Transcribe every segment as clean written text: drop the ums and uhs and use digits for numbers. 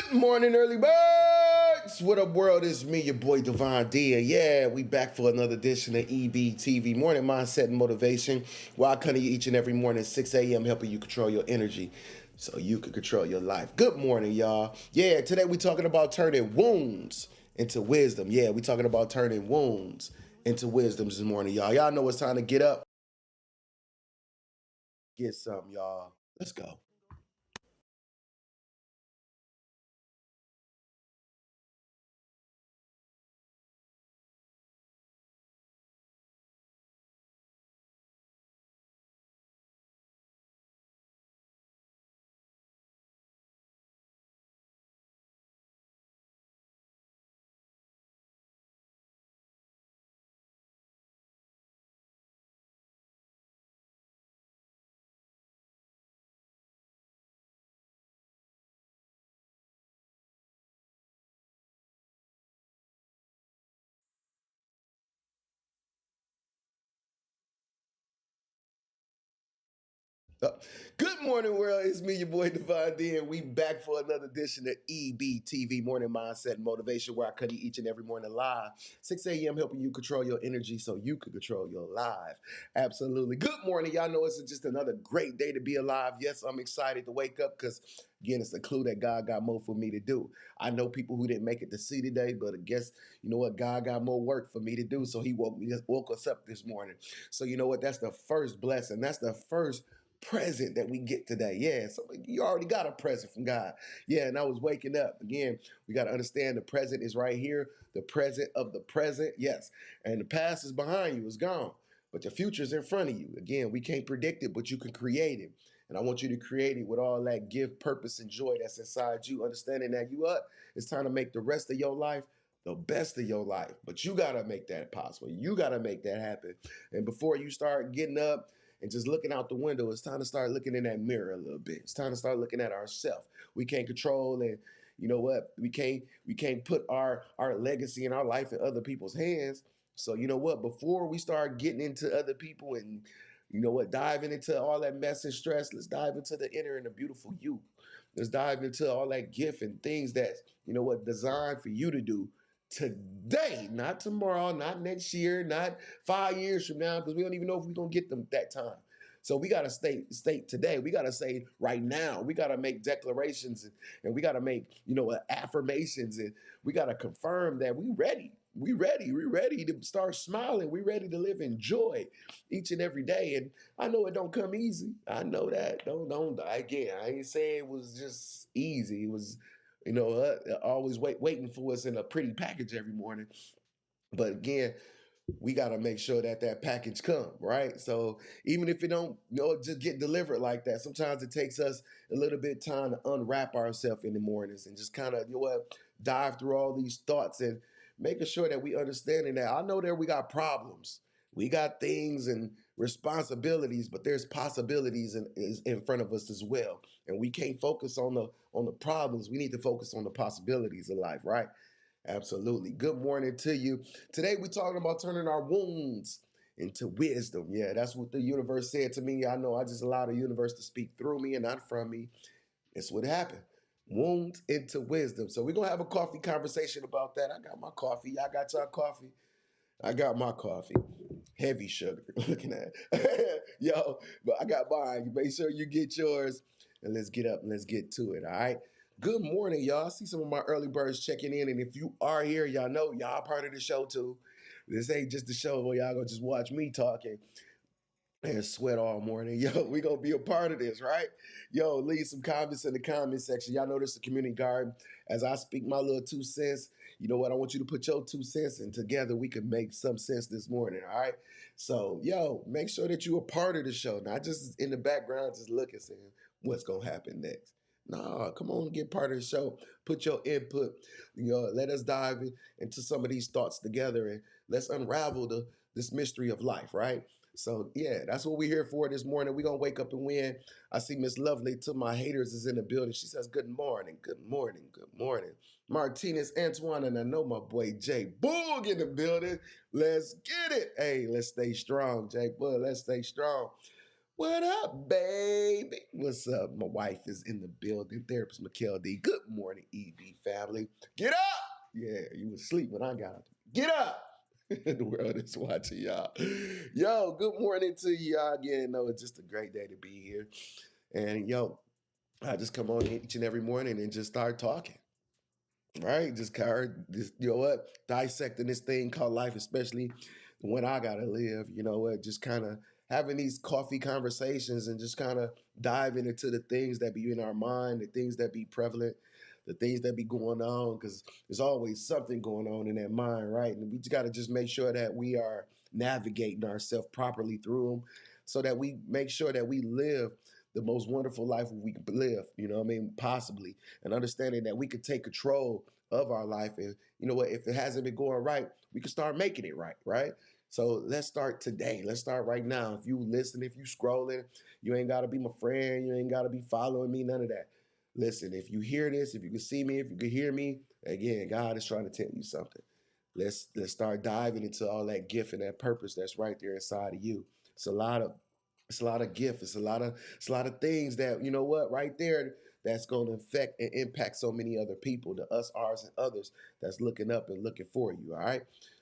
Good morning, early birds. What up, world? It's me, your boy Divine D, and yeah, we back for another edition of EBTV Morning Mindset and Motivation. Where I come to you each and every morning at 6 a.m. helping you control your energy so you can control your life. Good morning, y'all. Yeah, today we talking about turning wounds into wisdom. Yeah, we talking about turning wounds into wisdom this morning, y'all. Y'all know it's time to get up, get some, y'all. Let's go. Uh, Good morning, world. It's me, your boy Divine D, and we back for another edition of EBTV Morning Mindset and Motivation, where I cut you each and every morning live, 6 a.m., helping you control your energy so you can control your life. Absolutely. Good morning. Y'all know it's just another great day to be alive. Yes, I'm excited to wake up because, again, it's a clue that God got more for me to do. I know people who didn't make it to see today, but I guess, you know what? God got more work for me to do, so he woke us up this morning. So, you know what? That's the first blessing. That's the first present that we get today. Yeah, so you already got a present from God. Yeah, and I was waking up. Again, we got to understand the present is right here, the present of the present. Yes, and the past is behind you, it's gone. But the future is in front of you. Again, we can't predict it, but you can create it. And I want you to create it with all that gift, purpose, and joy that's inside you, understanding that you up. It's time to make the rest of your life the best of your life. But you got to make that possible. You got to make that happen. And before you start getting up and just looking out the window, it's time to start looking in that mirror a little bit. It's time to start looking at ourselves. We can't control, and you know what? We can't put our legacy and our life in other people's hands. So you know what? Before we start getting into other people and you know what, diving into all that mess and stress, let's dive into the inner and the beautiful you. Let's dive into all that gift and things that you know what designed for you to do today, not tomorrow, not next year, not 5 years from now, because we don't even know if we're gonna get them that time. So we gotta state today. We gotta say right now. We gotta make declarations and we gotta make affirmations and we gotta confirm that we ready. We ready. We ready to start smiling. We ready to live in joy each and every day. And I know it don't come easy. I know that. Don't again. I ain't saying it was just easy. It was always waiting for us in a pretty package every morning. But again, we got to make sure that that package come right. So even if it don't, just get delivered like that, sometimes it takes us a little bit of time to unwrap ourselves in the mornings and just kind of dive through all these thoughts and making sure that we understanding that I know that we got problems, we got things and responsibilities, but there's possibilities in front of us as well, and we can't focus on the problems. We need to focus on the possibilities of life, right? Absolutely. Good morning to you. Today we're talking about turning our wounds into wisdom. Yeah, that's what the universe said to me. I know I just allowed the universe to speak through me and not from me. It's what happened. Wounds into wisdom. So we're gonna have a coffee conversation about that. I got my coffee. Y'all got your coffee. I got my coffee. Heavy sugar. Looking at it. Yo, but I got mine. You make sure you get yours. And let's get up and let's get to it. All right. Good morning, y'all. I see some of my early birds checking in. And if you are here, y'all know y'all part of the show too. This ain't just the show where y'all gonna just watch me talking and sweat all morning. Yo, we gonna be a part of this, right? Yo, leave some comments in the comment section. Y'all know this is a community garden. As I speak my little 2 cents, you know what? I want you to put your 2 cents and together we can make some sense this morning, all right? So, yo, make sure that you're a part of the show, not just in the background, just looking, saying what's gonna happen next. No, come on, get part of the show. Put your input. Let us dive into some of these thoughts together and let's unravel this mystery of life, right? So yeah, that's what we're here for this morning. We're gonna wake up and win. I see Miss Lovely to my haters is in the building. She says, good morning, good morning, good morning. Martinez Antoine, and I know my boy Jay Boog in the building. Let's get it. Hey, let's stay strong, Jay Boog. Let's stay strong. What up, baby? What's up? My wife is in the building. Therapist Mikkel D. Good morning, EB family. Get up! Yeah, you was asleep when I got up. Get up! The world is watching y'all. Yo, good morning to y'all again. No, it's just a great day to be here. And yo, I just come on each and every morning and just start talking. Right? Just kind just you know what? Dissecting this thing called life, especially when I gotta live, you know what, just kind of having these coffee conversations and just kind of diving into the things that be in our mind, the things that be prevalent, the things that be going on, because there's always something going on in that mind, right? And we just gotta just make sure that we are navigating ourselves properly through them so that we make sure that we live the most wonderful life we can live, you know what I mean, possibly, and understanding that we could take control of our life. And you know what, if it hasn't been going right, we can start making it right, right? So let's start today. Let's start right now. If you listen, if you scrolling, you ain't got to be my friend. You ain't got to be following me, none of that. Listen, if you hear this, if you can see me, if you can hear me, again, God is trying to tell you something. Let's start diving into all that gift and that purpose that's right there inside of you. It's a lot of it's a lot of gift. It's a lot of things that you know what right there that's going to affect and impact so many other people, the us, ours, and others that's looking up and looking for you. All right.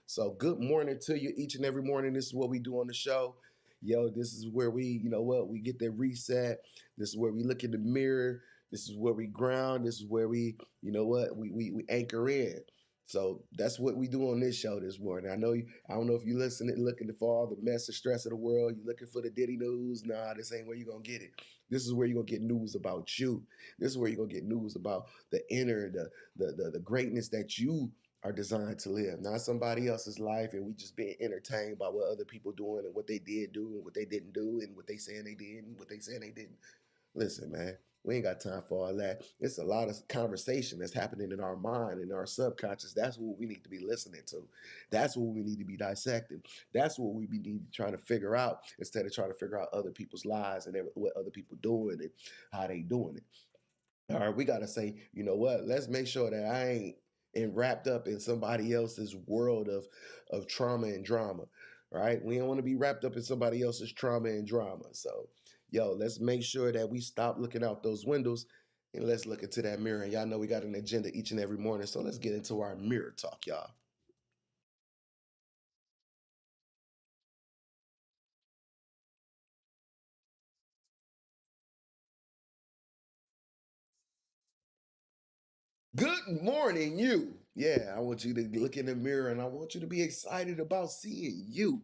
So good morning to you each and every morning. This is what we do on the show. Yo, this is where we, you know what, we get that reset. This is where we look in the mirror. This is where we ground. This is where we, you know what, we anchor in. So that's what we do on this show this morning. I don't know if you listening, looking for all the mess and stress of the world. You looking for the Diddy news? Nah, this ain't where you're gonna get it. This is where you're gonna get news about you. This is where you're gonna get news about the inner, the greatness that you are designed to live, not somebody else's life, and we just being entertained by what other people doing and what they did do and what they didn't do and what they saying they did and what they saying they didn't. Listen, man, we ain't got time for all that. It's a lot of conversation that's happening in our mind and our subconscious. That's what we need to be listening to. That's what we need to be dissecting. That's what we need to be trying to figure out instead of trying to figure out other people's lives and what other people doing and how they doing it. All right, we gotta say, you know what? Let's make sure that I ain't wrapped up in somebody else's world of trauma and drama. Right? We don't want to be wrapped up in somebody else's trauma and drama. So, yo, let's make sure that we stop looking out those windows and let's look into that mirror. And y'all know we got an agenda each and every morning. So let's get into our mirror talk, y'all. Good morning, you. Yeah, I want you to look in the mirror and I want you to be excited about seeing you.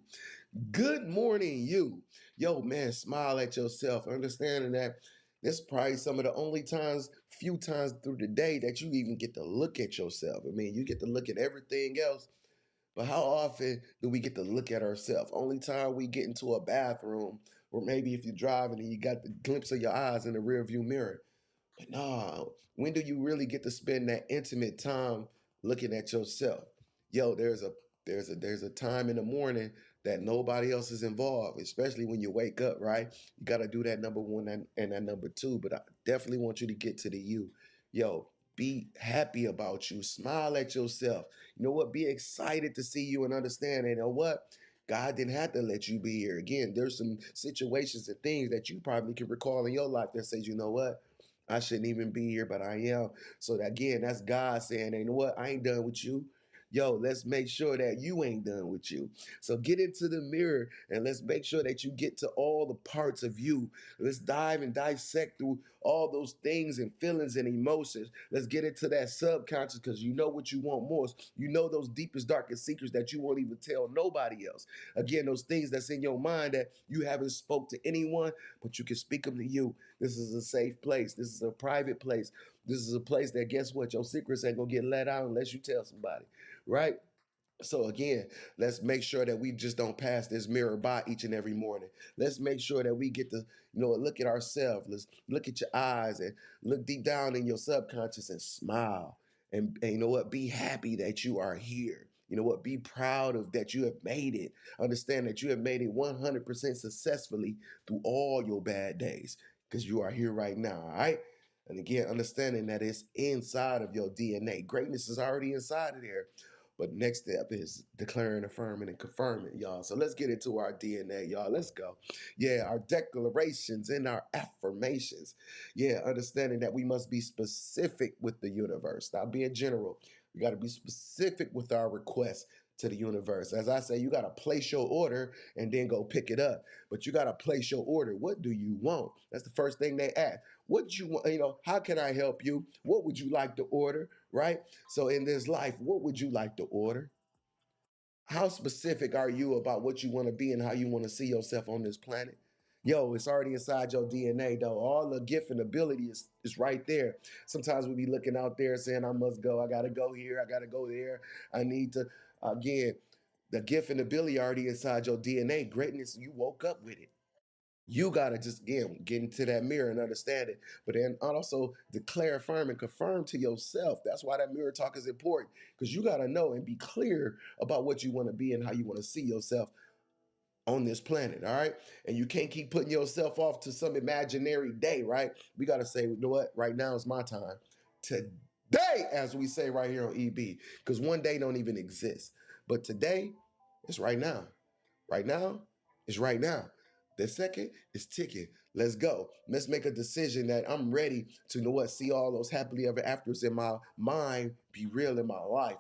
Good morning, you. Yo, man, smile at yourself, understanding that this is probably some of the only times, few times through the day that you even get to look at yourself. I mean, you get to look at everything else, but how often do we get to look at ourselves? Only time we get into a bathroom, or maybe if you're driving and you got the glimpse of your eyes in the rear view mirror. But nah, when do you really get to spend that intimate time looking at yourself? Yo, there's a time in the morning that nobody else is involved, especially when you wake up, right? You got to do that number one and that number two. But I definitely want you to get to the you. Yo, be happy about you. Smile at yourself. You know what? Be excited to see you and understand. And you know what? God didn't have to let you be here. Again, there's some situations and things that you probably can recall in your life that says, you know what? I shouldn't even be here, but I am. So again, that's God saying, you know what? I ain't done with you. Yo, let's make sure that you ain't done with you. So get into the mirror and let's make sure that you get to all the parts of you. Let's dive and dissect through all those things and feelings and emotions. Let's get into that subconscious because you know what you want most. You know those deepest, darkest secrets that you won't even tell nobody else. Again, those things that's in your mind that you haven't spoke to anyone, but you can speak them to you. This is a safe place. This is a private place. This is a place that guess what? Your secrets ain't gonna get let out unless you tell somebody, right? So again, let's make sure that we just don't pass this mirror by each and every morning. Let's make sure that we get to, look at ourselves. Let's look at your eyes and look deep down in your subconscious and smile. And you know what? Be happy that you are here. You know what? Be proud of that you have made it. Understand that you have made it 100% successfully through all your bad days because you are here right now. All right. And again, understanding that it's inside of your DNA. Greatness is already inside of there. But next step is declaring, affirming, and confirming, y'all. So let's get into our DNA, y'all. Let's go. Yeah, our declarations and our affirmations. Yeah, understanding that we must be specific with the universe, not being general. We got to be specific with our requests to the universe. As I say, you got to place your order and then go pick it up. But you got to place your order. What do you want? That's the first thing they ask. What do you want? How can I help you? What would you like to order? Right? So in this life, what would you like to order? How specific are you about what you want to be and how you want to see yourself on this planet? Yo, it's already inside your DNA, though. All the gift and ability is right there. Sometimes we be looking out there saying, I must go. I got to go here. I got to go there. I need to, again, the gift and ability already inside your DNA. Greatness, you woke up with it. You gotta just again get into that mirror and understand it, but then also declare, affirm, and confirm to yourself. That's why that mirror talk is important because you gotta know and be clear about what you want to be and how you want to see yourself on this planet. All right, and you can't keep putting yourself off to some imaginary day. Right? We gotta say, you know what? Right now is my time. Today, as we say right here on EB, because one day don't even exist, but today it's right now. Right now is right now. The second is ticking. Let's go. Let's make a decision that I'm ready to know what, see all those happily ever afters in my mind be real in my life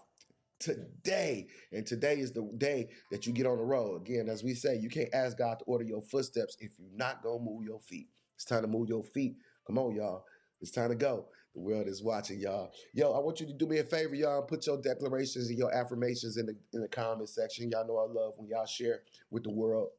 today. And today is the day that you get on the road. Again, as we say, you can't ask God to order your footsteps if you're not going to move your feet. It's time to move your feet. Come on, y'all. It's time to go. The world is watching, y'all. Yo, I want you to do me a favor, y'all. Put your declarations and your affirmations in the comment section. Y'all know I love when y'all share with the world.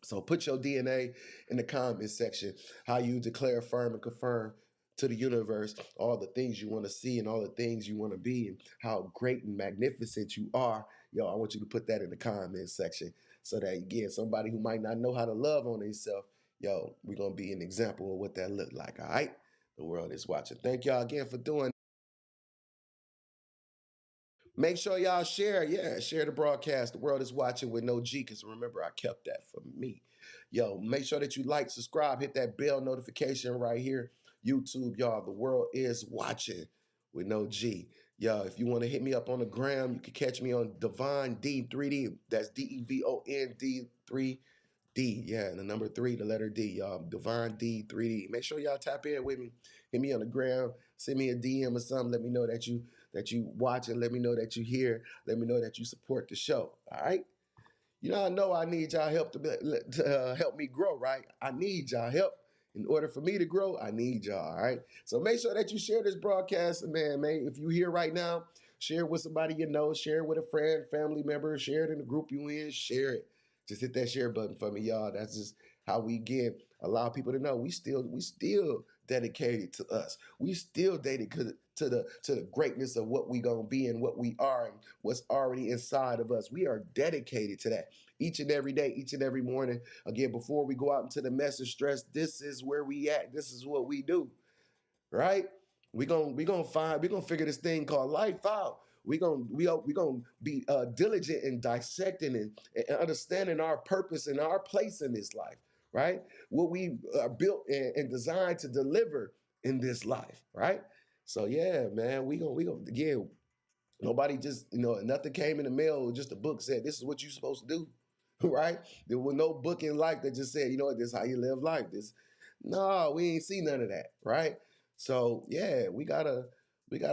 So put your DNA in the comment section, how you declare, affirm, and confirm to the universe all the things you want to see and all the things you want to be and how great and magnificent you are. Yo, I want you to put that in the comment section so that, again, somebody who might not know how to love on themselves, yo, we're going to be an example of what that look like, all right? The world is watching. Thank y'all again for doing. Make sure y'all share. Yeah, share the broadcast. The world is watching with no G, because remember, I kept that for me. Yo, make sure that you like, subscribe, hit that bell notification right here. YouTube, y'all, the world is watching with no G. Yo, if you want to hit me up on the gram, you can catch me on Divine D3D. That's DEVON D3D. Yeah, and the number 3, the letter D, y'all. Divine D3D. Make sure y'all tap in with me. Hit me on the gram. Send me a DM or something. Let me know that you watch and let me know that you hear. Let me know that you support the show. All right. I know I need y'all help to help me grow, right? I need y'all help. In order for me to grow, I need y'all, all right? So make sure that you share this broadcast, man. If you're here right now, share it with somebody you know, share it with a friend, family member, share it in the group you in, share it. Just hit that share button for me, y'all. That's just how we get allow people to know we still dedicated to us. We still dedicated to the greatness of what we gonna be and what we are and what's already inside of us. We are dedicated to that each and every day, each and every morning. Again, before we go out into the message stress, this is where we at. This is what we do, right? We gonna figure this thing called life out. We gonna be diligent in dissecting and understanding our purpose and our place in this life, right? What we are built and designed to deliver in this life, right? So yeah, man, we gonna again. Nobody just, nothing came in the mail. Just a book said, this is what you're supposed to do, right? There was no book in life that just said, this is how you live life. No, we ain't see none of that, right? So yeah, we gotta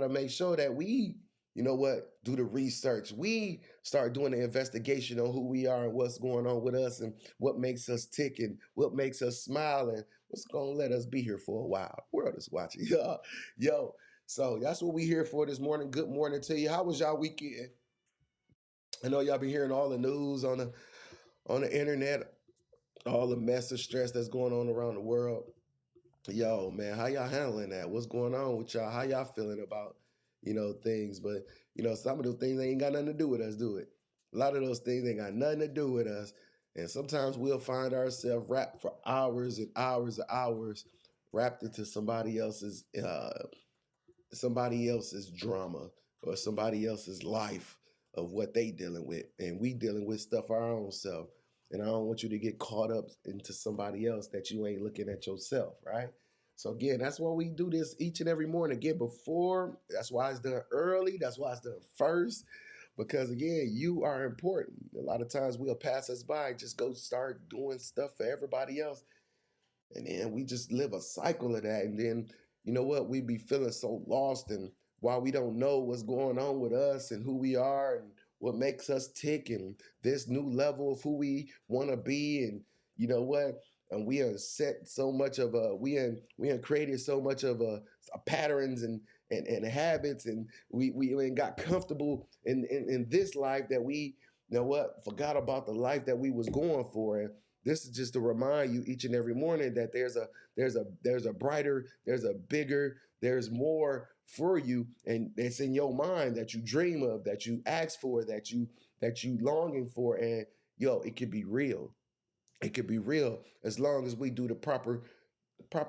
make sure that we, do the research. We start doing the investigation on who we are and what's going on with us and what makes us tick and what makes us smile and what's gonna let us be here for a while. World is watching. Yo, so that's what we here for this morning. Good morning to you. How was y'all weekend? I know y'all been hearing all the news on the internet, all the mess and stress that's going on around the world. Yo, man, how y'all handling that? What's going on with y'all? How y'all feeling about, things? But, some of those things ain't got nothing to do with us, do it? A lot of those things ain't got nothing to do with us. And sometimes we'll find ourselves wrapped for hours and hours and hours, wrapped into somebody else's drama or somebody else's life of what they dealing with. And we dealing with stuff our own self. And I don't want you to get caught up into somebody else that you ain't looking at yourself, right? So again, that's why we do this each and every morning. Again, that's why it's done early. That's why it's done first. Because again, you are important. A lot of times we'll pass us by, just go start doing stuff for everybody else, and then we just live a cycle of that. And then, you know what? We be feeling so lost. And while we don't know what's going on with us and who we are and what makes us tick and this new level of who we want to be. And you know what? And we are set so much of we created so much of patterns and habits, and we ain't got comfortable in this life that we, you know what, forgot about the life that we was going for. And this is just to remind you each and every morning that there's a brighter, there's a bigger, there's more for you, and it's in your mind that you dream of, that you ask for, that you longing for, and yo, it could be real. It could be real as long as we do the proper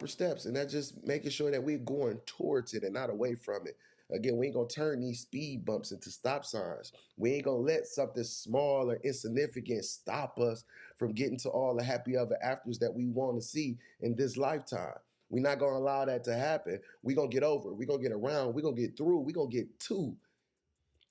steps, and that's just making sure that we're going towards it and not away from it. Again, we ain't gonna turn these speed bumps into stop signs. We ain't gonna let something small or insignificant stop us from getting to all the happy ever afters that we want to see in this lifetime. We're not gonna allow that to happen. We're gonna get over. We're gonna get around. We're gonna get through. We're gonna get to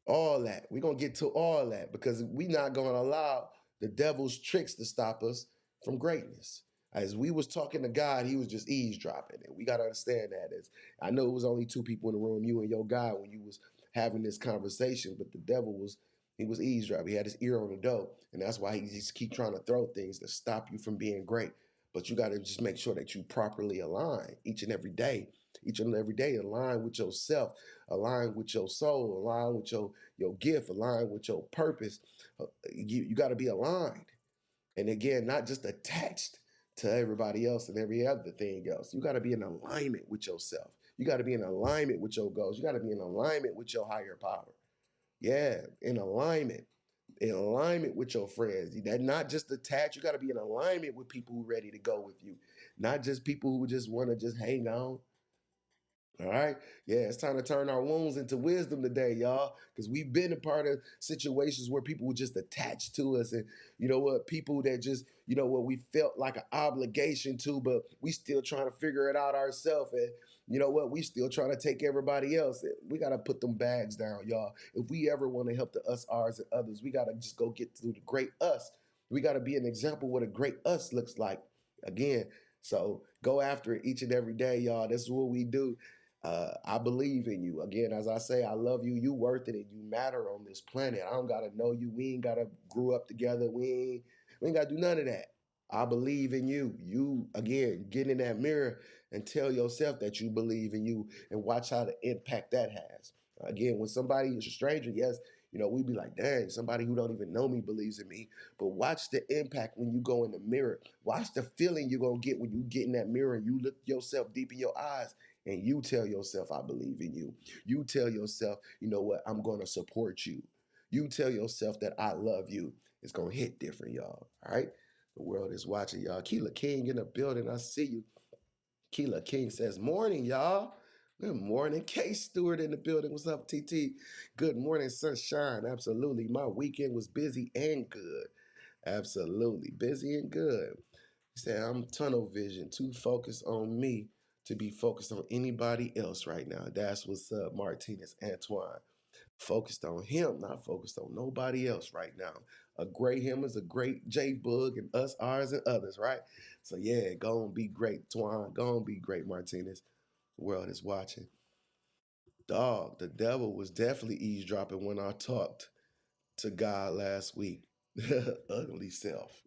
all that. We're gonna get to all that because we're not gonna allow the devil's tricks to stop us from greatness. As we was talking to God, he was just eavesdropping. And we gotta understand that. As I know it was only two people in the room, you and your God, when you was having this conversation, but the devil was he was eavesdropping. He had his ear on the door. And that's why he just keep trying to throw things to stop you from being great. But you gotta just make sure that you properly align each and every day. Each and every day, align with yourself, align with your soul, align with your gift, align with your purpose. You got to be aligned. And again, not just attached to everybody else and every other thing else. You got to be in alignment with yourself. You got to be in alignment with your goals. You got to be in alignment with your higher power. Yeah, in alignment with your friends. That not just attached. You got to be in alignment with people who are ready to go with you, not just people who just want to just hang on. All right. Yeah, it's time to turn our wounds into wisdom today, y'all. Because we've been a part of situations where people were just attached to us. And you know what? People that just, you know what, we felt like an obligation to, but we still trying to figure it out ourselves. And you know what? We still trying to take everybody else. We got to put them bags down, y'all. If we ever want to help the us, ours, and others, we got to just go get through the great us. We got to be an example of what a great us looks like. Again, so go after it each and every day, y'all. This is what we do. I believe in you. Again, as I say, I love you. You worth it, and you matter on this planet. I don't gotta know you. We ain't gotta grew up together. We ain't gotta do none of that. I believe in you. You again, get in that mirror and tell yourself that you believe in you, and watch how the impact that has. Again, when somebody is a stranger, yes, you know, we be like, dang, somebody who don't even know me believes in me. But watch the impact when you go in the mirror. Watch the feeling you're gonna get when you get in that mirror and you look yourself deep in your eyes and you tell yourself, I believe in you. You tell yourself, you know what, I'm going to support you. You tell yourself that I love you. It's going to hit different, y'all. All right? The world is watching, y'all. Keela King in the building. I see you. Keela King says, morning, y'all. Good morning. K Stewart in the building. What's up, TT? Good morning, sunshine. Absolutely. My weekend was busy and good. Absolutely. Busy and good. He said, I'm tunnel vision, too focused on me to be focused on anybody else right now. That's what's up, Martinez Antoine. Focused on him, not focused on nobody else right now. A great him is a great J Bug and us, ours, and others, right? So yeah, go and be great, Twan. Go and be great, Martinez. The world is watching. Dog, the devil was definitely eavesdropping when I talked to God last week. Ugly self.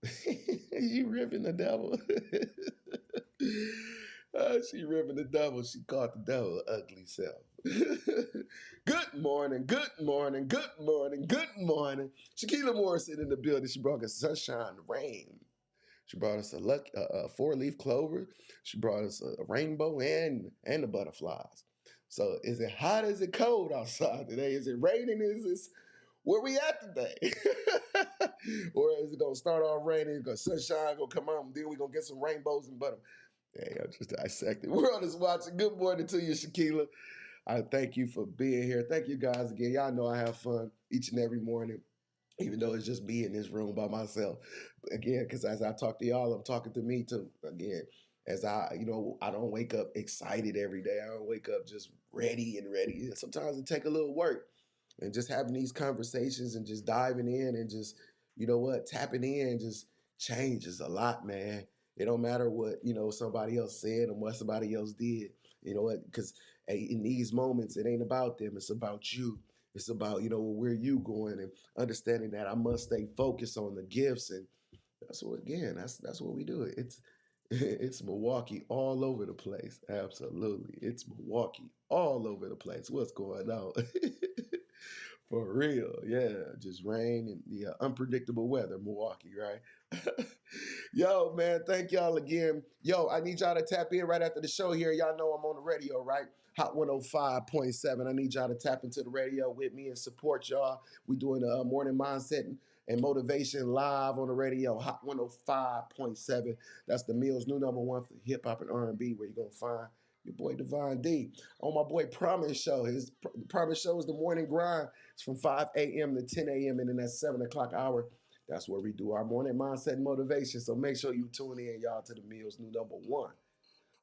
You ripping the devil. She ripping the devil. She called the devil ugly self. Good morning, good morning, good morning, good morning. Shaquila Morrison in the building. She brought us sunshine, rain. She brought us a four-leaf clover. She brought us a rainbow and the butterflies. So is it hot? Is it cold outside today? Is it raining? Is this where we at today? Or is it gonna start off raining, gonna sunshine, gonna come out, and then we're gonna get some rainbows and butter? Hey, I just dissected. World is watching. Good morning to you, Shaquila. I thank you for being here. Thank you guys again. Y'all know I have fun each and every morning, even though it's just me in this room by myself. Again, because as I talk to y'all, I'm talking to me too. Again, as I don't wake up excited every day. I don't wake up just ready and ready. Sometimes it take a little work. and just having these conversations and just diving in and just, you know what, tapping in just changes a lot, man. It don't matter what, somebody else said and what somebody else did. You know what? Because in these moments, it ain't about them. It's about you. It's about, where you going and understanding that I must stay focused on the gifts. And that's what, again, that's what we do. It's Milwaukee all over the place. Absolutely. It's Milwaukee all over the place. What's going on? For real. Yeah. Just rain and unpredictable weather, Milwaukee, right? Yo, man, thank y'all again. Yo, I need y'all to tap in right after the show here. Y'all know I'm on the radio, right? Hot 105.7. I need y'all to tap into the radio with me and support y'all. We doing a morning mindset and motivation live on the radio, Hot 105.7. That's the Mill's new number one for hip hop and R&B, where you're going to find your boy Divine D on my boy Promise Show. His Promise Show is the morning grind. It's from 5 a.m. to 10 a.m. and then that 7 o'clock hour. That's where we do our morning mindset and motivation. So make sure you tune in, y'all, to the Mill's new number one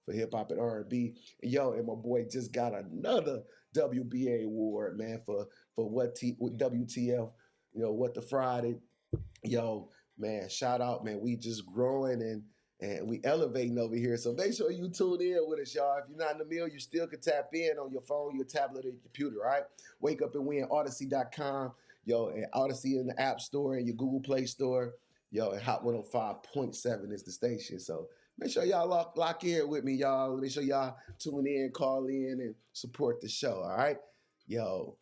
for hip hop and R&B. Yo, and my boy just got another WBA award, man, for WTF, what the Friday. Yo, man, shout out, man. We just growing and we elevating over here. So make sure you tune in with us, y'all. If you're not in the mill, you still can tap in on your phone, your tablet, or your computer, all right? Wake up and win, Odyssey.com. Yo, and Odyssey in the App Store and your Google Play Store. Yo, and Hot 105.7 is the station. So make sure y'all lock in with me, y'all. Make sure y'all tune in, call in, and support the show, all right? Yo,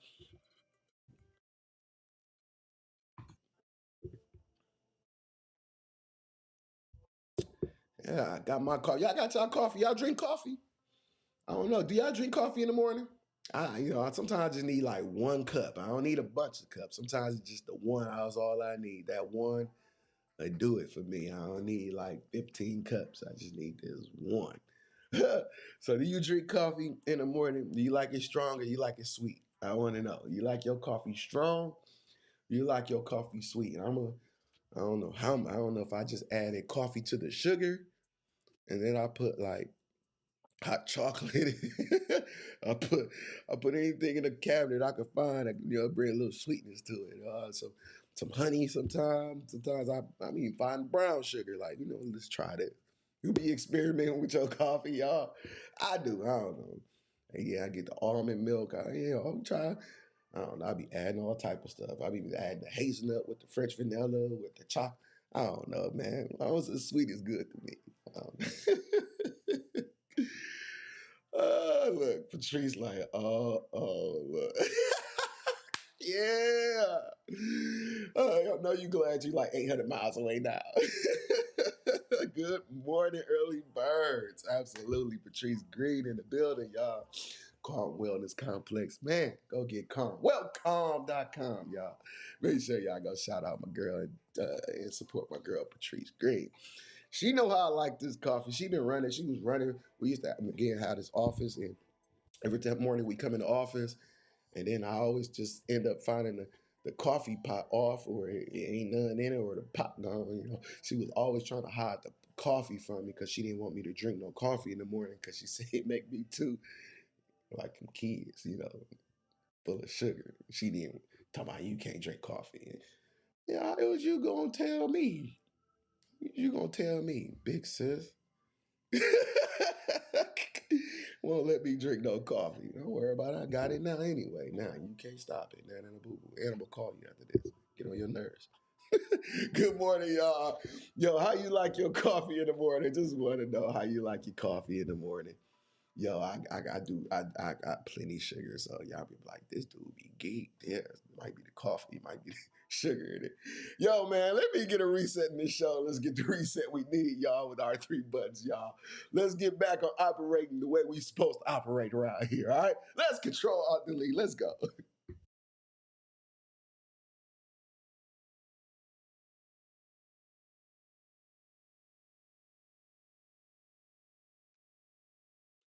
yeah, I got my coffee. Y'all got y'all coffee. Y'all drink coffee? I don't know. Do y'all drink coffee in the morning? Sometimes I just need like one cup. I don't need a bunch of cups. Sometimes it's just the one. That's all I need. That one do it for me. I don't need like 15 cups. I just need this one. So do you drink coffee in the morning? Do you like it strong or you like it sweet? I want to know. You like your coffee strong? You like your coffee sweet? I don't know how. I don't know if I just added coffee to the sugar and then I put like hot chocolate. I put I put anything in the cabinet I could find that bring a little sweetness to it. So some honey sometimes. Sometimes I mean find brown sugar. Like let's try that. You be experimenting with your coffee, y'all. I do. I don't know. And yeah, I get the almond milk. I'm trying. I don't know. I be adding all type of stuff. I be adding the hazelnut with the French vanilla with the chocolate. I don't know, man. As long as it's sweet, is good to me. Look, Patrice like, look. Yeah. I know you glad you like 800 miles away now. Good morning, early birds. Absolutely. Patrice Green in the building, y'all. Calm Wellness Complex. Man, go get calm. Wellcalm.com, y'all. Make sure y'all go shout out my girl and support my girl, Patrice Green. She know how I like this coffee. She been running. She was running. We used to again have this office, and every morning we come in the office, and then I always just end up finding the coffee pot off, or it ain't none in it, or the pot gone. She was always trying to hide the coffee from me because she didn't want me to drink no coffee in the morning because she said it make me too like them kids, full of sugar. She didn't talk about you can't drink coffee. Yeah, it was you gonna tell me. You gonna tell me, big sis. Won't let me drink no coffee. Don't worry about it. I got it now anyway. Now you can't stop it. Now and a boo boo. Animal call you after this. Get on your nerves. Good morning, y'all. Yo, how you like your coffee in the morning? Just want to know how you like your coffee in the morning. Yo, I got plenty sugar, so y'all be like, this dude be geeked. Yeah, it might be the coffee, it might be the sugar in it. Yo, man, let me get a reset in this show. Let's get the reset we need, y'all, with our three buttons, y'all. Let's get back on operating the way we supposed to operate around here, all right? Let's control alt delete. Let's go.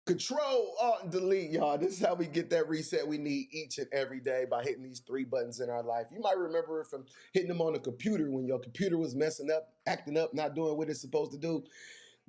Control, Alt, and Delete, y'all. This is how we get that reset we need each and every day by hitting these three buttons in our life. You might remember it from hitting them on the computer when your computer was messing up, acting up, not doing what it's supposed to do.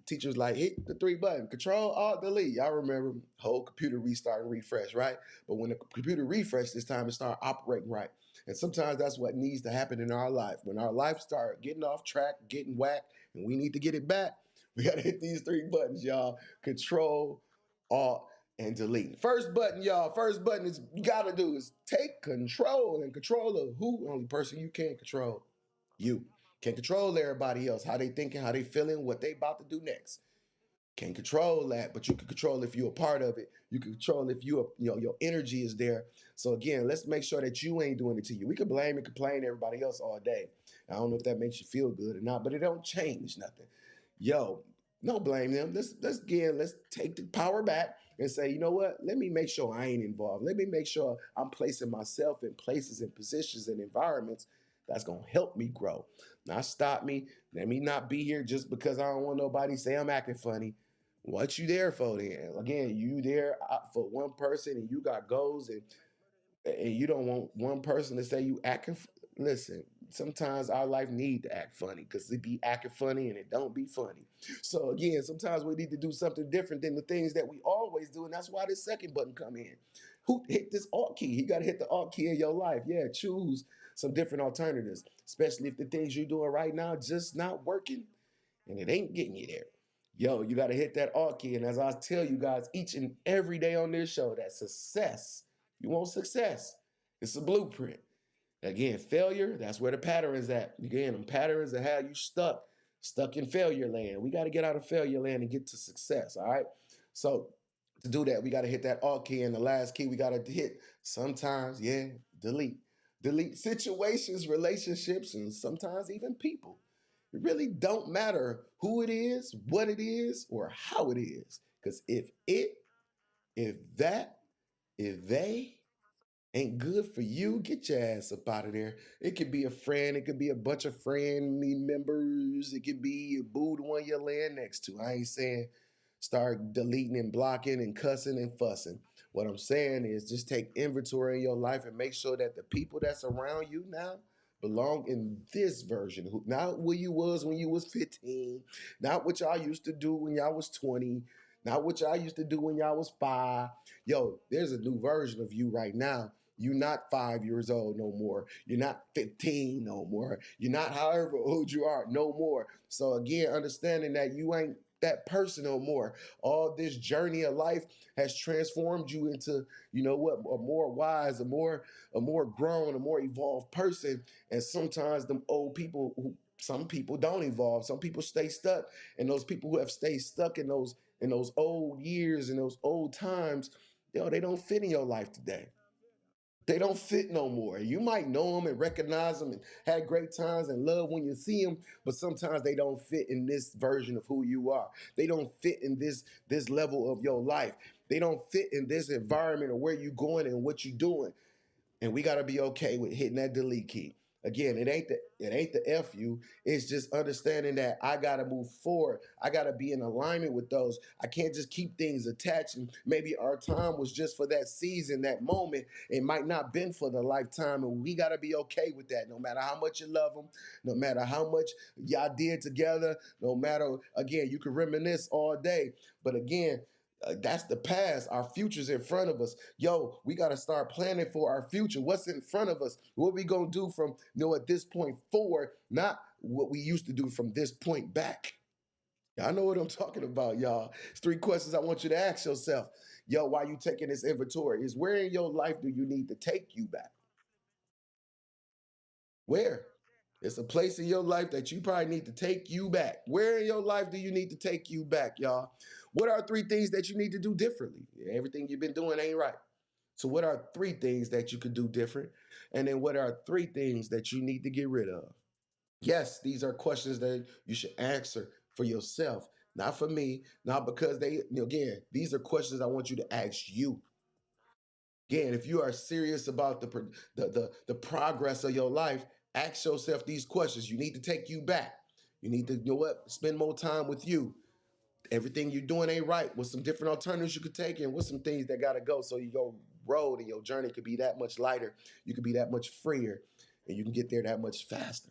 Teacher was like, hit the three button, Control Alt Delete. Y'all remember whole computer restart and refresh, right? But when the computer refreshed this time, it started operating right. And sometimes that's what needs to happen in our life. When our life start getting off track, getting whacked, and we need to get it back, we gotta hit these three buttons, y'all. Control, Alt, and Delete. First button, y'all. First button is you gotta do is take control and control of who? Only person you can control. You. Can't control everybody else, how they thinking, how they feeling, what they about to do next. Can't control that, but you can control if you're a part of it. You can control if your energy is there. So again, let's make sure that you ain't doing it to you. We can blame and complain everybody else all day. I don't know if that makes you feel good or not, but it don't change nothing. Yo, no blame them. Let's take the power back and say, you know what? Let me make sure I ain't involved. Let me make sure I'm placing myself in places and positions and environments that's gonna help me grow. Not stop me. Let me not be here just because I don't want nobody to say I'm acting funny. What you there for then? Again, you there for one person and you got goals and you don't want one person to say you acting. Listen, sometimes our life need to act funny because it be acting funny and it don't be funny. So again, sometimes we need to do something different than the things that we always do, and that's why this second button come in. Who hit this Alt key? You got to hit the Alt key in your life. Yeah, choose some different alternatives, especially if the things you're doing right now just not working and it ain't getting you there. Yo, you got to hit that Alt key. And as I tell you guys each and every day on this show, that success, you want success. It's a blueprint. Again, failure, that's where the pattern is at. Again, them patterns are how you stuck in failure land. We got to get out of failure land and get to success, all right? So to do that, we got to hit that Alt key. And the last key we got to hit sometimes, delete. Delete situations, relationships, and sometimes even people. It really don't matter who it is, what it is, or how it is. Because if that, if they ain't good for you, get your ass up out of there. It could be a friend, it could be a bunch of family members, it could be a boo the one you're laying next to. I ain't saying start deleting and blocking and cussing and fussing. What I'm saying is just take inventory in your life and make sure that the people that's around you now belong in this version. Not where you was when you was 15, not what y'all used to do when y'all was 20, not what y'all used to do when y'all was 5. Yo, there's a new version of you right now. You're not 5 years old no more. You're not 15 no more. You're not however old you are no more. So again, understanding that you ain't that person no more. All this journey of life has transformed you into, you know what, a more wise, a more grown, a more evolved person. And sometimes them old people some people don't evolve. Some people stay stuck. And those people who have stayed stuck in those old years and those old times, they don't fit in your life today. They don't fit no more. You might know them and recognize them and had great times and love when you see them, but sometimes they don't fit in this version of who you are. They don't fit in this level of your life. They don't fit in this environment of where you're going and what you're doing. And we got to be okay with hitting that delete key. Again, it ain't the F you. It's just understanding that I gotta move forward. I gotta be in alignment with those. I can't just keep things attached. And maybe our time was just for that season, that moment. It might not been for the lifetime, and we gotta be okay with that. No matter how much you love them, no matter how much y'all did together, no matter again, you can reminisce all day. But again, that's the past. Our future's in front of us. Yo, we got to start planning for our future. What's in front of us? What we gonna do from at this point forward, not what we used to do from this point back. Y'all know what I'm talking about, y'all. It's 3 questions I want you to ask yourself. Yo, while you taking this inventory, is where in your life do you need to take you back? Where? It's a place in your life that you probably need to take you back. Where in your life do you need to take you back, y'all? What are 3 things that you need to do differently? Everything you've been doing ain't right. So, what are 3 things that you could do different? And then, what are 3 things that you need to get rid of? Yes, these are questions that you should answer for yourself, not for me, not because again, these are questions I want you to ask you. Again, if you are serious about the progress of your life, ask yourself these questions. You need to take you back. You need to, spend more time with you. Everything you're doing ain't right. With some different alternatives you could take, and with some things that gotta go, so your road and your journey could be that much lighter. You could be that much freer, and you can get there that much faster.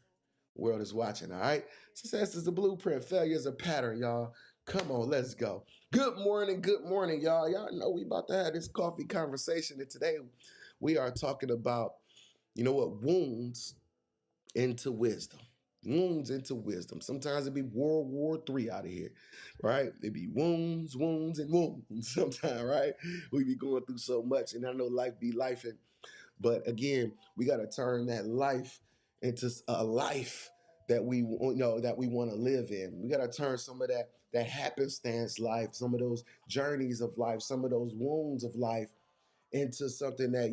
The world is watching. All right. Success is a blueprint. Failure is a pattern, y'all. Come on, let's go. Good morning, y'all. Y'all know we about to have this coffee conversation, and today we are talking about, you know what, wounds into wisdom. Wounds into wisdom. Sometimes it be World War III out of here, right? It be wounds, and wounds. Sometimes, right? We be going through so much, and I know life be life, but again, we got to turn that life into a life that we want to live in. We got to turn some of that happenstance life, some of those journeys of life, some of those wounds of life into something that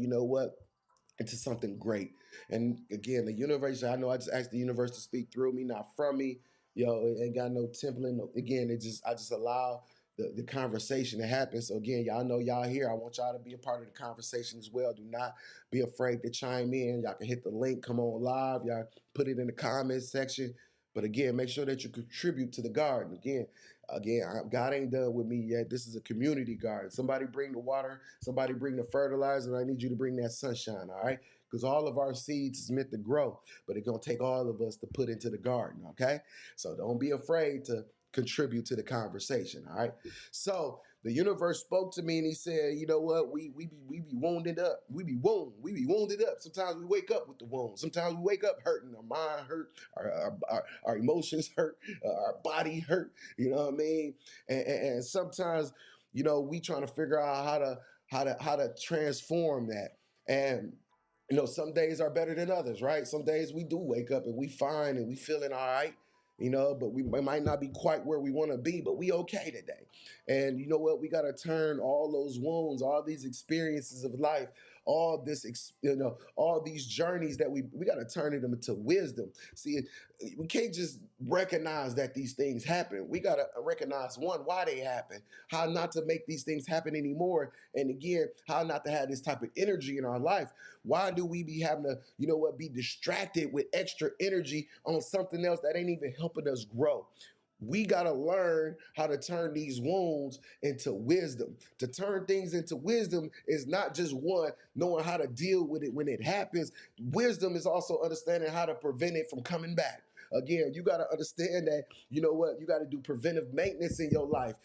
into something great. And again, the universe, I know I just asked the universe to speak through me, not from me. It ain't got no templating. Again, I just allow the conversation to happen. So again, y'all know y'all here. I want y'all to be a part of the conversation as well. Do not be afraid to chime in. Y'all can hit the link, come on live. Y'all put it in the comments section. But again, make sure that you contribute to the garden. God ain't done with me yet. This is a community garden. Somebody bring the water, somebody bring the fertilizer, and I need you to bring that sunshine, all right? Because all of our seeds is meant to grow, but it's going to take all of us to put into the garden, okay? So don't be afraid to contribute to the conversation, all right? So the universe spoke to me and he said, you know what? We be wounded up. We be wounded up. Sometimes we wake up with the wound. Sometimes we wake up hurting. Our mind hurt, our emotions hurt, our body hurt. You know what I mean? And sometimes, we trying to figure out how to transform that. And some days are better than others, right? Some days we do wake up and we fine and we feeling all right, but we might not be quite where we want to be, but we okay today. And you know what? We got to turn all those wounds, all these experiences of life, all these journeys that we got to turn them into wisdom. See, we can't just recognize that these things happen. We got to recognize, one, why they happen, how not to make these things happen anymore, and again, how not to have this type of energy in our life. Why do we be having to, be distracted with extra energy on something else that ain't even helping us grow? We got to learn how to turn these wounds into wisdom. To turn things into wisdom is not just one, knowing how to deal with it when it happens. Wisdom is also understanding how to prevent it from coming back. Again, you got to understand that, you got to do preventive maintenance in your life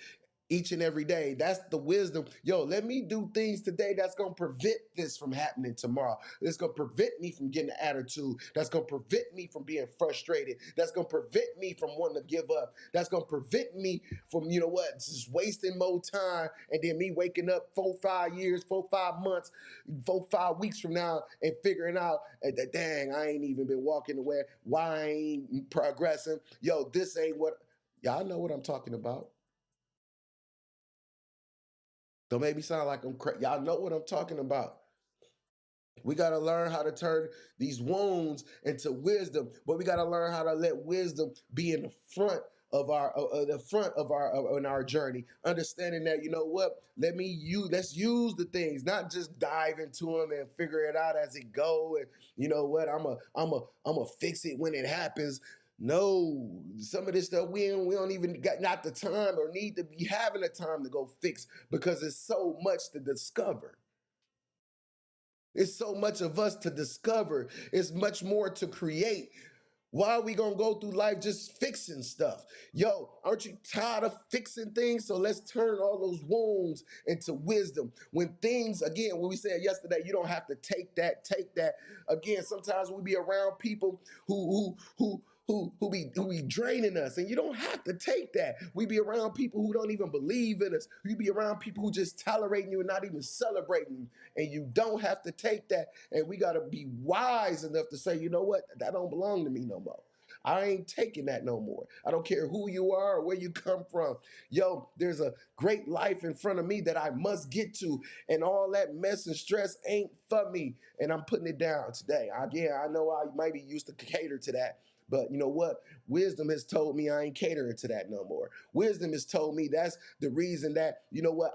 each and every day. That's the wisdom. Yo, let me do things today that's going to prevent this from happening tomorrow. It's going to prevent me from getting an attitude. That's going to prevent me from being frustrated. That's going to prevent me from wanting to give up. That's going to prevent me from, just wasting more time and then me waking up 4-5 years, 4-5 months, 4-5 weeks from now and figuring out that, dang, I ain't even been walking the way. Why I ain't progressing? Yo, this ain't what, y'all know what I'm talking about. Don't make me sound like I'm crazy. Y'all know what I'm talking about. We got to learn how to turn these wounds into wisdom, but we got to learn how to let wisdom be in the front of our in our journey. Understanding that, let's use the things, not just dive into them and figure it out as it go. And you know what, I'm a fix it when it happens. No, some of this stuff we don't even got not the time or need to be having the time to go fix because it's so much to discover. It's so much of us to discover. It's much more to create. Why are we gonna go through life just fixing stuff? Yo, aren't you tired of fixing things? So let's turn all those wounds into wisdom. When things, again, when we said yesterday, you don't have to take that. Again, sometimes we be around people who be draining us, and you don't have to take that. We be around people who don't even believe in us. We be around people who just tolerating you and not even celebrating, and you don't have to take that. And we got to be wise enough to say, you know what, that don't belong to me no more. I ain't taking that no more. I don't care who you are or where you come from. Yo, there's a great life in front of me that I must get to. And all that mess and stress ain't for me. And I'm putting it down today. Again, I know I might be used to cater to that. But you know what? Wisdom has told me I ain't catering to that no more. Wisdom has told me that's the reason that,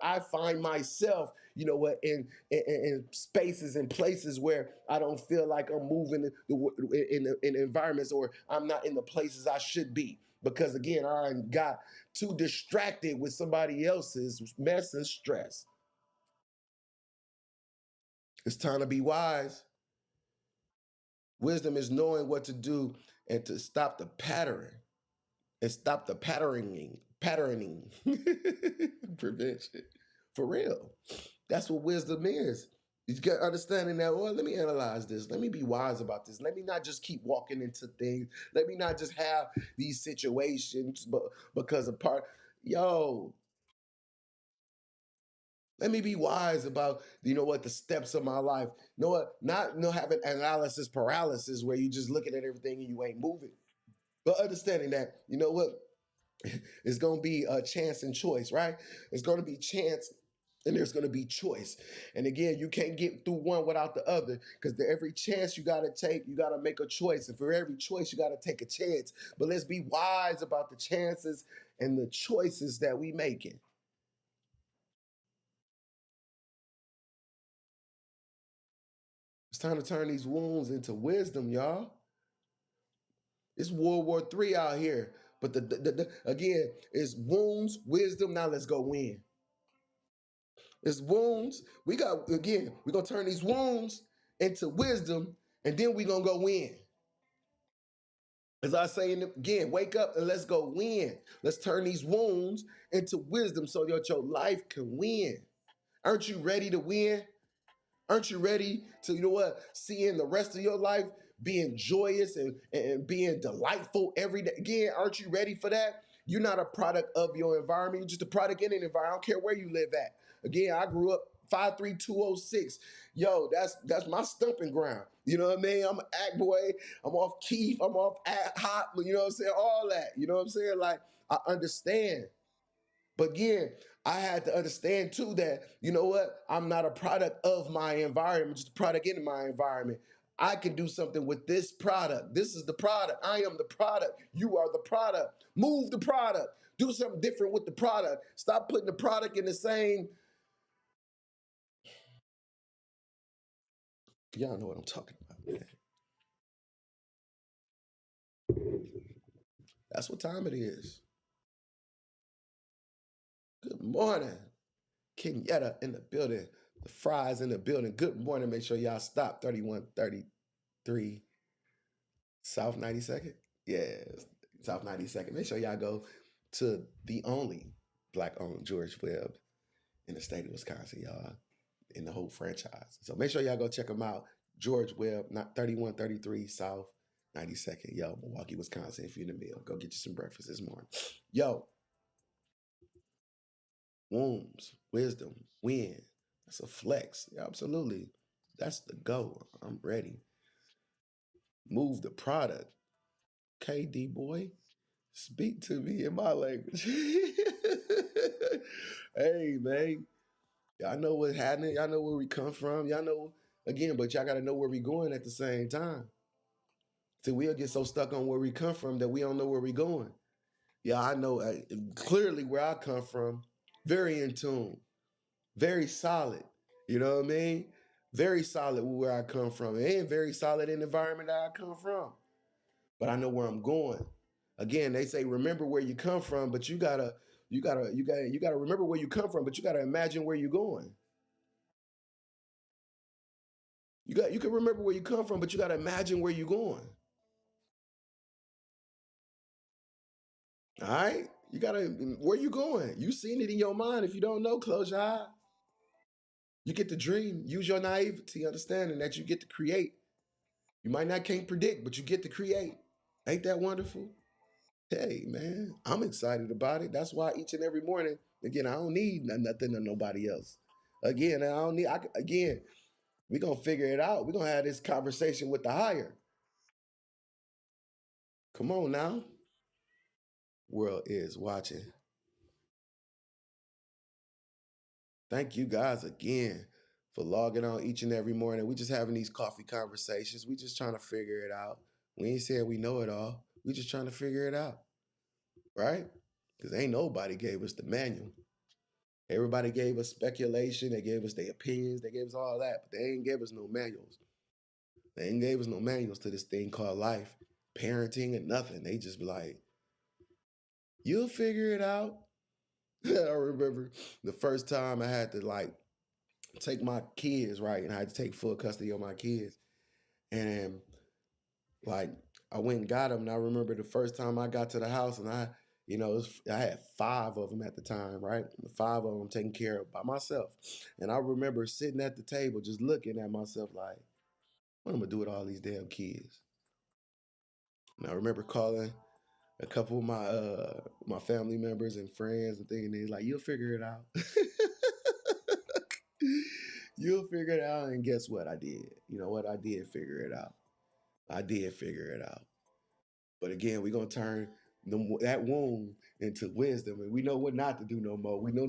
I find myself, in spaces and places where I don't feel like I'm moving in environments, or I'm not in the places I should be. Because again, I got too distracted with somebody else's mess and stress. It's time to be wise. Wisdom is knowing what to do and to stop the pattern and stop the patterning, prevention. For real. That's what wisdom is. You get understanding that, well, let me analyze this. Let me be wise about this. Let me not just keep walking into things. Let me not just have these situations, but because of part, yo, let me be wise about, the steps of my life. You know what? Not having analysis paralysis where you just looking at everything and you ain't moving. But understanding that, it's going to be a chance and choice, right? It's going to be chance and there's going to be choice. And again, you can't get through one without the other because every chance you got to take, you got to make a choice. And for every choice, you got to take a chance. But let's be wise about the chances and the choices that we making. It's time to turn these wounds into wisdom, y'all. It's World War III out here. But again, it's wounds, wisdom. Now let's go win. It's wounds. We're gonna turn these wounds into wisdom, and then we're gonna go win. As I say again, wake up and let's go win. Let's turn these wounds into wisdom so that your life can win. Aren't you ready to win? Aren't you ready to, seeing the rest of your life being joyous and being delightful every day? Again, aren't you ready for that? You're not a product of your environment. You're just a product in an environment. I don't care where you live at. Again, I grew up 53206. Yo, that's my stumping ground. You know what I mean? I'm an act boy. I'm off Keith. I'm off Hot. You know what I'm saying? All that. You know what I'm saying? Like, I understand. But again, I had to understand too that, I'm not a product of my environment, just a product in my environment. I can do something with this product. This is the product. I am the product. You are the product. Move the product. Do something different with the product. Stop putting the product in the same. Y'all know what I'm talking about, man. That's what time it is. Good morning. Kenyatta in the building. The fries in the building. Good morning. Make sure y'all stop 3133 South 92nd? Yes, South 92nd. Make sure y'all go to the only Black-owned George Webb in the state of Wisconsin, y'all, in the whole franchise. So make sure y'all go check them out. George Webb, not 3133 South 92nd. Yo, Milwaukee, Wisconsin, if you're in the mill. Go get you some breakfast this morning. Yo, wombs, wisdom, win. That's a flex. Yeah, absolutely. That's the go. I'm ready. Move the product. KD boy. Speak to me in my language. Hey, man. Y'all know what's happening. Y'all know where we come from. Y'all know, again, but y'all got to know where we going at the same time. See, we'll get so stuck on where we come from that we don't know where we going. Yeah, I know clearly where I come from. Very in tune. Very solid. You know what I mean? Very solid where I come from. And very solid in the environment that I come from. But I know where I'm going. Again, they say remember where you come from, but you gotta remember where you come from, but you gotta imagine where you're going. You can remember where you come from, but you gotta imagine where you're going. All right? You gotta where you going. You seen it in your mind. If you don't know, close your eye. You get to dream. Use your naivety, understanding that you get to create. You might not can't predict, but you get to create. Ain't that wonderful? Hey, man, I'm excited about it. That's why each and every morning, again, I don't need nothing or nobody else. Again, I don't need, again, we're going to figure it out. We're going to have this conversation with the higher. Come on now. World is watching. Thank you guys again for logging on each and every morning. We just having these coffee conversations. We just trying to figure it out. We ain't saying we know it all. We just trying to figure it out, right? Because ain't nobody gave us the manual. Everybody gave us speculation. They gave us their opinions. They gave us all that, but they ain't gave us no manuals. They ain't gave us no manuals to this thing called life, parenting, and nothing. They just be like, you'll figure it out. I remember the first time I had to take my kids, right? And I had to take full custody of my kids. And like I went and got them. And I remember the first time I got to the house and I had five of them at the time, right? Five of them taken care of by myself. And I remember sitting at the table just looking at myself like, what am I gonna do with all these damn kids? And I remember calling a couple of my family members and friends and thinking they like, you'll figure it out. You'll figure it out. And guess what? I did. You know what? I did figure it out. I did figure it out. But again, we're gonna turn that wound into wisdom, and we know what not to do no more. We know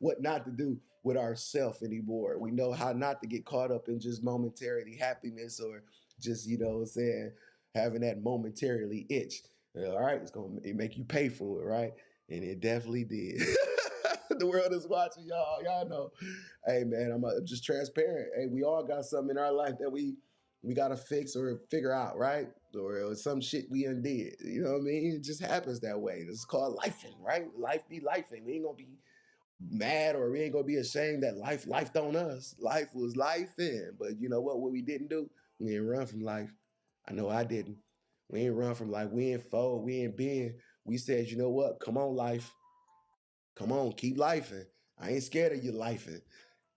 what not to do with ourself anymore. We know how not to get caught up in just momentarily happiness or just what I'm saying, having that momentarily itch. All right, it make you pay for it, right? And it definitely did. The world is watching, y'all. Y'all know. Hey man, I'm just transparent. Hey, we all got something in our life that we gotta fix or figure out, right? Or some shit we undid. You know what I mean? It just happens that way. It's called lifing, right? Life be lifing. We ain't gonna be mad or we ain't gonna be ashamed that life lifed on us. Life was life in. But you know what? What we didn't do? We didn't run from life. I know I didn't. We ain't run from life. We ain't fold. We ain't been. We said, you know what? Come on, life. Come on, keep lifing. I ain't scared of you lifing.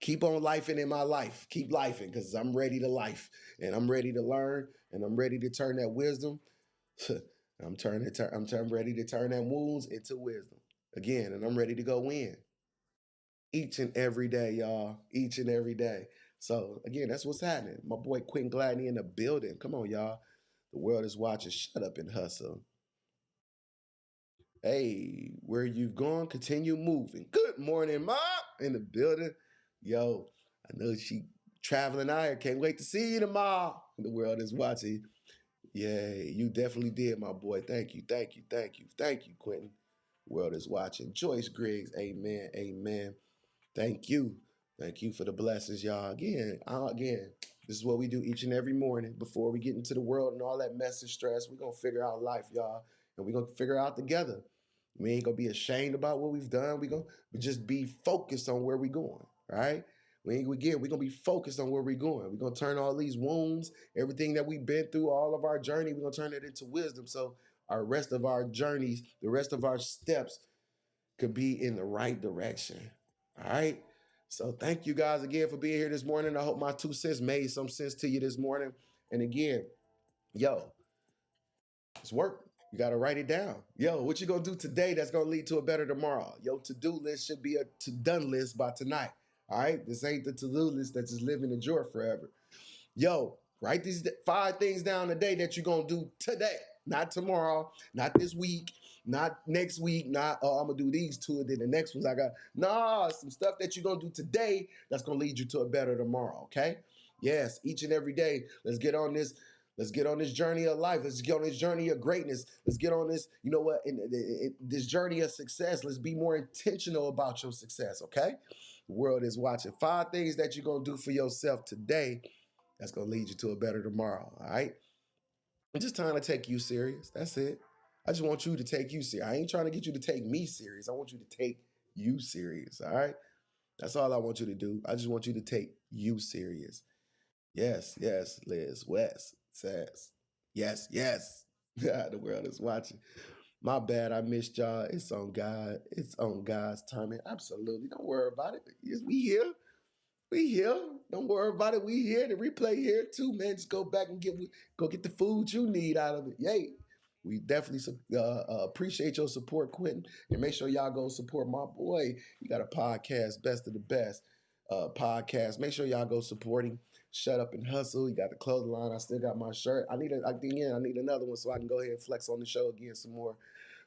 Keep on lifing in my life. Keep lifing because I'm ready to life and I'm ready to learn and I'm ready to turn that wisdom. I'm ready to turn that wounds into wisdom again, and I'm ready to go in each and every day, y'all. Each and every day. So again, that's what's happening. My boy Quentin Gladney in the building. Come on, y'all. The world is watching. Shut up and hustle. Hey, where you've gone, continue moving. Good morning, Ma, in the building. Yo, I know she traveling out here. Can't wait to see you tomorrow. The world is watching. Yeah, you definitely did, my boy. Thank you, thank you, thank you, thank you, Quentin. World is watching. Joyce Griggs, amen, amen. Thank you. Thank you for the blessings, y'all. Again, this is what we do each and every morning before we get into the world and all that mess and stress. We're going to figure out life, y'all, and we're going to figure out together. We ain't going to be ashamed about what we've done. We're going to just be focused on where we're going, right? We're going to be focused on where we're going. We're going to turn all these wounds, everything that we've been through, all of our journey, we're going to turn it into wisdom. So our rest of our journeys, the rest of our steps could be in the right direction. All right. So thank you guys again for being here this morning. I hope my 2 cents made some sense to you this morning. And again, yo, it's work. You got to write it down. Yo, what you going to do today that's going to lead to a better tomorrow? Your to-do list should be a to-done list by tonight. All right. This ain't the to-do list that's just living in drawer forever. Yo, write these 5 things down a day that you're going to do today, not tomorrow, not this week, not next week, not, oh, I'm going to do these 2 and then the next ones I got. Nah, some stuff that you're going to do today that's going to lead you to a better tomorrow, okay? Yes, each and every day, let's get on this. Let's get on this journey of life. Let's get on this journey of greatness. Let's get on this, you know what, this journey of success. Let's be more intentional about your success, okay? The world is watching. 5 things that you're going to do for yourself today that's going to lead you to a better tomorrow, all right? I'm just trying to take you serious. That's it. I just want you to take you serious. I ain't trying to get you to take me serious. I want you to take you serious, all right? That's all I want you to do. I just want you to take you serious. Yes, yes, Liz West says. Yes, yes. The world is watching. My bad, I missed y'all. It's on God. It's on God's timing. Absolutely. Don't worry about it. We here. We here. Don't worry about it. We here. The replay here too, man. Just go back and go get the food you need out of it. Yay. We definitely appreciate your support, Quentin. And make sure y'all go support my boy. He got a podcast, Best of the Best podcast. Make sure y'all go support him. Shut Up and Hustle. He got the clothing line. I still got my shirt. I need another one so I can go ahead and flex on the show again some more.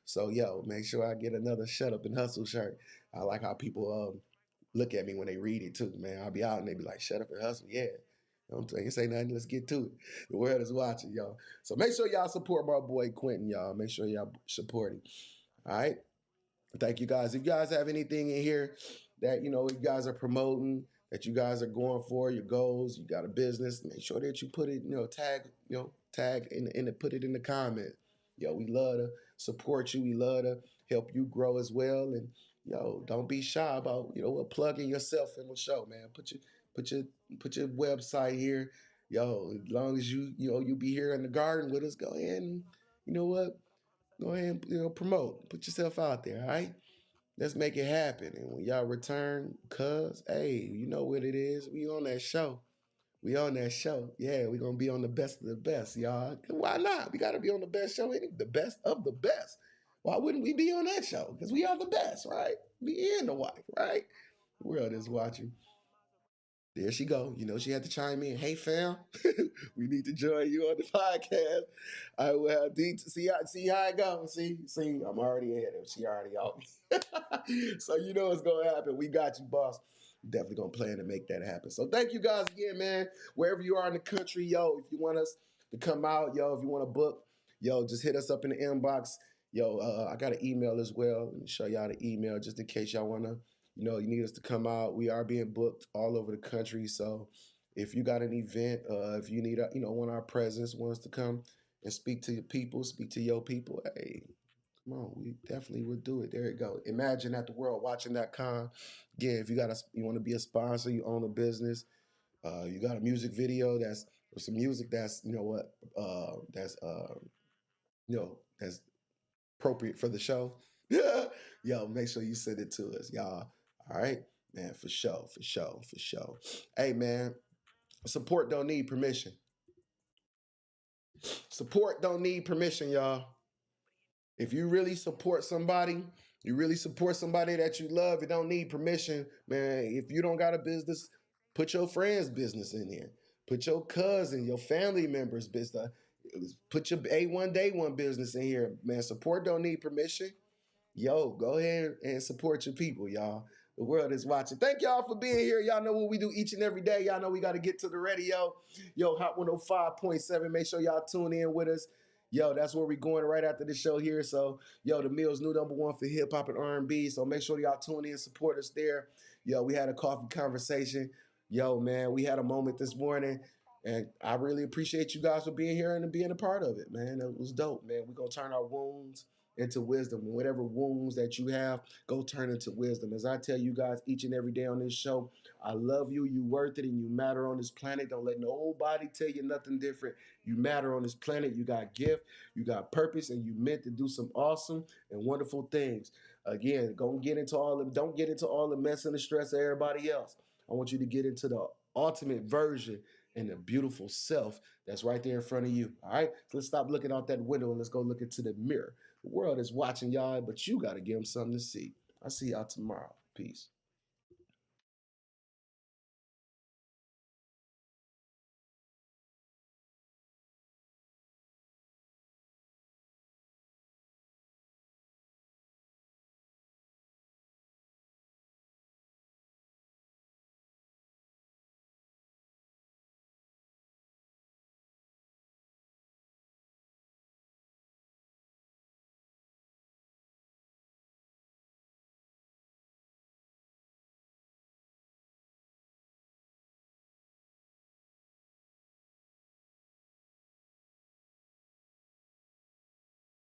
So yo, make sure I get another Shut Up and Hustle shirt. I like how people look at me when they read it too, man. I'll be out and they be like, shut up and hustle. Yeah. You know what I'm saying? Say nothing, let's get to it. The world is watching, y'all. So make sure y'all support my boy Quentin, y'all. Make sure y'all support him. All right. Thank you guys. If you guys have anything in here that, you guys are promoting, that you guys are going for, your goals, you got a business, make sure that you put it, tag and put it in the comment. Yo, we love to support you. We love to help you grow as well. And don't be shy about, plugging yourself in the show, man. Put your website here. Yo, as long as you be here in the garden with us, go ahead and you know what? Go ahead and promote. Put yourself out there, all right? Let's make it happen. And when y'all return, cuz, hey, you know what it is. We on that show. We on that show. Yeah, we gonna be on the best of the best, y'all. Why not? We gotta be on the best show, the best of the best. Why wouldn't we be on that show? Because we are the best, right? Me and the wife, right? The world is watching. There she go. You know, she had to chime in. Hey, fam, we need to join you on the podcast. I will see how it goes. See, I'm already ahead of she already out. So you know what's gonna happen. We got you, boss. Definitely gonna plan to make that happen. So thank you guys again, man. Wherever you are in the country, yo, if you want us to come out, yo, if you want to book, yo, just hit us up in the inbox. Yo, I got an email as well. Let me show y'all the email just in case y'all wanna you need us to come out. We are being booked all over the country. So if you got an event, if you need, want our presence, want us to come and speak to your people, speak to your people, hey, come on, we definitely would do it. There you go. Imagine at theworldwatchin.com. Again, if you want to be a sponsor, you own a business, you got a music video or some music that's, that's appropriate for the show. Yo, make sure you send it to us, y'all. All right, man, for sure, for sure, for sure. Hey, man, support don't need permission. Support don't need permission, y'all. If you really support somebody, you really support somebody that you love, it don't need permission, man. If you don't got a business, put your friend's business in there. Put your cousin, your family members' business. Put your A1 Day One business in here, man. Support don't need permission. Yo, go ahead and support your people, y'all. The world is watching. Thank y'all for being here. Y'all know what we do each and every day. Y'all know we got to get to the radio. Yo, Hot 105.7. Make sure y'all tune in with us. Yo, that's where we going right after the show here. So, yo, the Mill's new #1 for hip hop and R&B. So make sure y'all tune in, support us there. Yo, we had a coffee conversation. Yo, man, we had a moment this morning. And I really appreciate you guys for being here and being a part of it, man. It was dope, man. We're going to turn our wounds into wisdom. Whatever wounds that you have, go turn into wisdom. As I tell you guys each and every day on this show, I love you, you worth it, and you matter on this planet. Don't let nobody tell you nothing different. You matter on this planet. You got gift, you got purpose, and you meant to do some awesome and wonderful things. Again, don't get into all the mess and the stress of everybody else. I want you to get into the ultimate version and the beautiful self that's right there in front of you. All right? So let's stop looking out that window and let's go look into the mirror. The world is watching y'all, but you got to give them something to see. I'll see y'all tomorrow. Peace.